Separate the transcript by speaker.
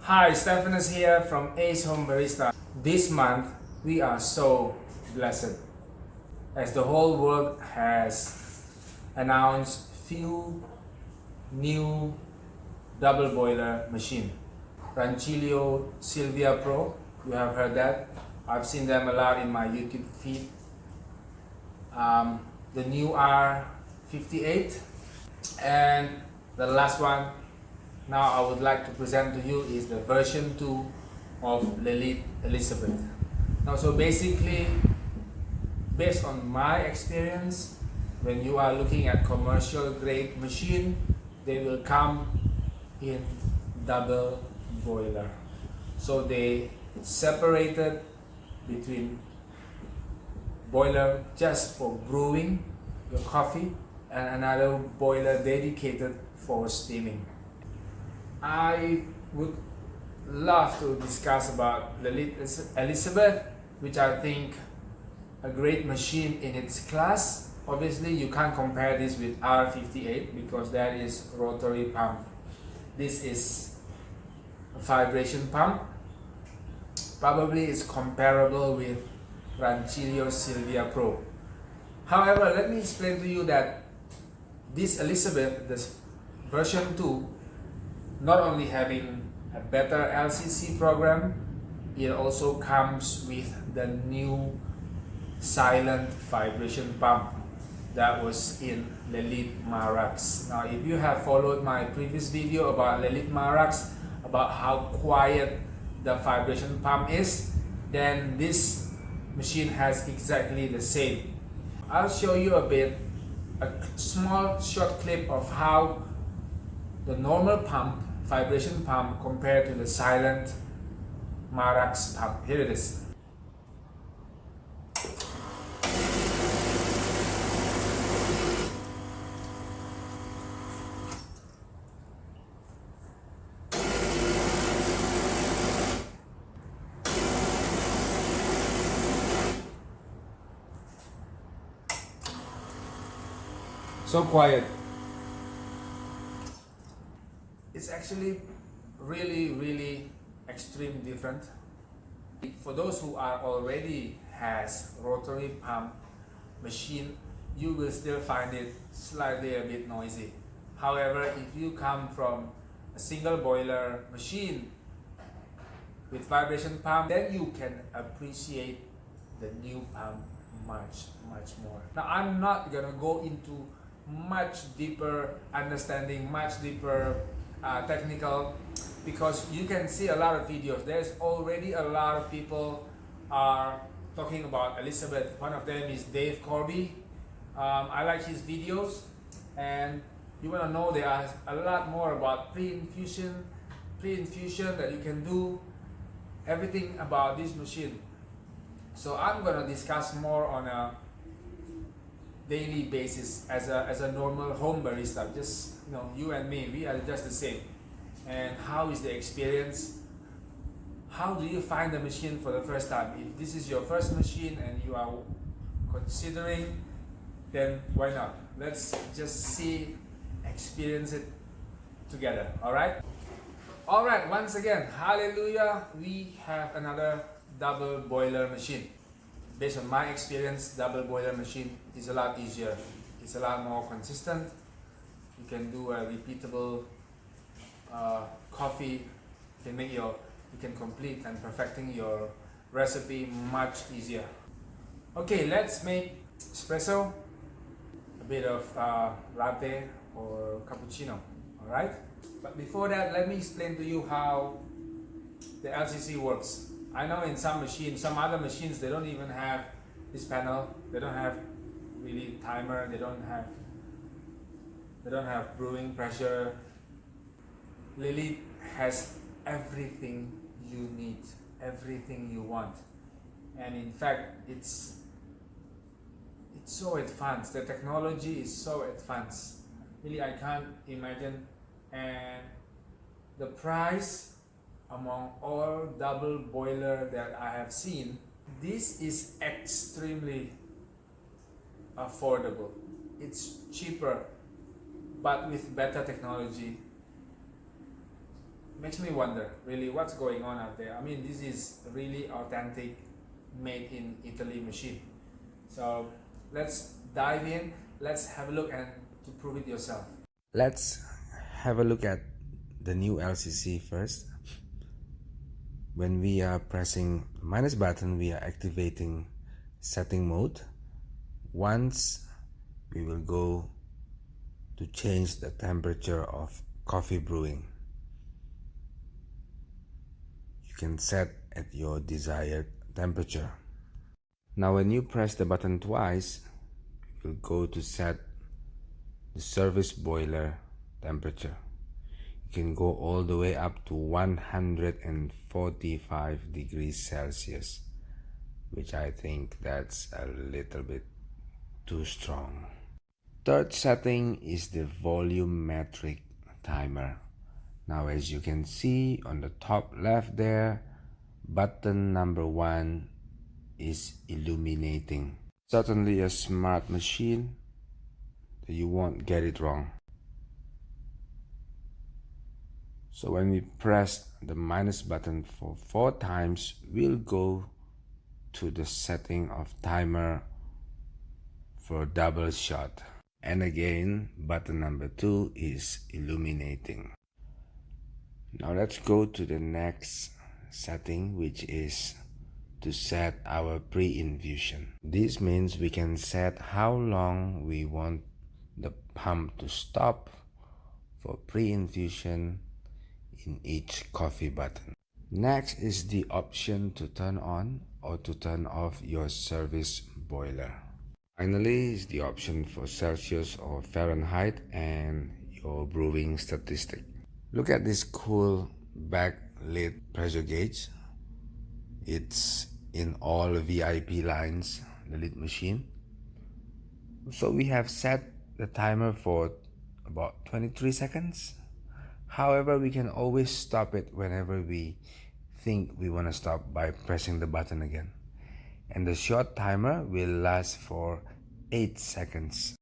Speaker 1: Hi, Stephanus here from Ace Home Barista. This month we are so blessed as the whole world has announced few new double boiler machine. Rancilio Silvia Pro, you have heard that. I've seen them a lot in my YouTube feed. The new R58 and the last one now I would like to present to you is the version 2 of Lelit Elizabeth. Now, so basically, based on my experience, when you are looking at commercial grade machine, they will come in double boiler. So they separated between boiler just for brewing your coffee and another boiler dedicated for steaming. I would love to discuss about Lelit Elizabeth, which I think a great machine in its class. Obviously you can't compare this with R58 because that is rotary pump. This is a vibration pump. Probably it's comparable with Rancilio Silvia Pro. However, let me explain to you that this Elizabeth, this version 2, not only having a better LCC program, it also comes with the new silent vibration pump that was in Lelit Marax. Now, if you have followed my previous video about Lelit Marax, about how quiet the vibration pump is, then this machine has exactly the same. I'll show you a small short clip of how the normal pump, vibration pump, compared to the silent Marax pump. Here it is. So quiet. It's actually really extreme different. For those who are already has rotary pump machine, you will still find it slightly a bit noisy. However, if you come from a single boiler machine with vibration pump, then you can appreciate the new pump much more. Now, I'm not gonna go into much deeper understanding, much deeper technical, because you can see a lot of videos. There's already a lot of people are talking about Elizabeth. One of them is Dave Corby. I like his videos, and you want to know there are a lot more about pre-infusion that you can do, everything about this machine. So I'm going to discuss more on a daily basis as a normal home barista. Just, you know, you and me, we are just the same. And how is the experience? How do you find the machine for the first time? If this is your first machine and you are considering, then why not? Let's just experience it together. All right, once again, hallelujah, we have another double boiler machine. Based on my experience, double boiler machine is a lot easier. It's a lot more consistent. You can do a repeatable coffee. You can complete and perfecting your recipe much easier. Okay, let's make espresso, a bit of latte or cappuccino. All right. But before that, let me explain to you how the LCC works. I know in some machines, some other machines, they don't even have this panel. They don't have really timer. They don't have brewing pressure. Lelit has everything you need, everything you want, and in fact, it's so advanced. The technology is so advanced. Really, I can't imagine. And the price, among all double boiler that I have seen, this is extremely affordable. It's cheaper, but with better technology. makes me wonder really what's going on out there. I mean, this is really authentic, made in Italy machine. So let's dive in. Let's have a look and to prove it yourself.
Speaker 2: Let's have a look at the new LCC first. When we are pressing minus button, we are activating setting mode. Once we will go to change the temperature of coffee brewing. You can set at your desired temperature. Now when you press the button twice, you will go to set the service boiler temperature. You can go all the way up to 145 degrees Celsius, which I think that's a little bit too strong. Third setting is the volumetric timer. Now as you can see on the top left there, button number 1 is illuminating. Certainly a smart machine, you won't get it wrong. So when we press the minus button for 4 times, we'll go to the setting of timer for double shot. And again, button number 2 is illuminating. Now let's go to the next setting, which is to set our pre-infusion. This means we can set how long we want the pump to stop for pre-infusion in each coffee button. Next is the option to turn on or to turn off your service boiler. Finally is the option for Celsius or Fahrenheit and your brewing statistic. Look at this cool backlit pressure gauge. It's in all VIP lines, the Lit machine. So we have set the timer for about 23 seconds. However, we can always stop it whenever we think we want to stop by pressing the button again. And the short timer will last for 8 seconds.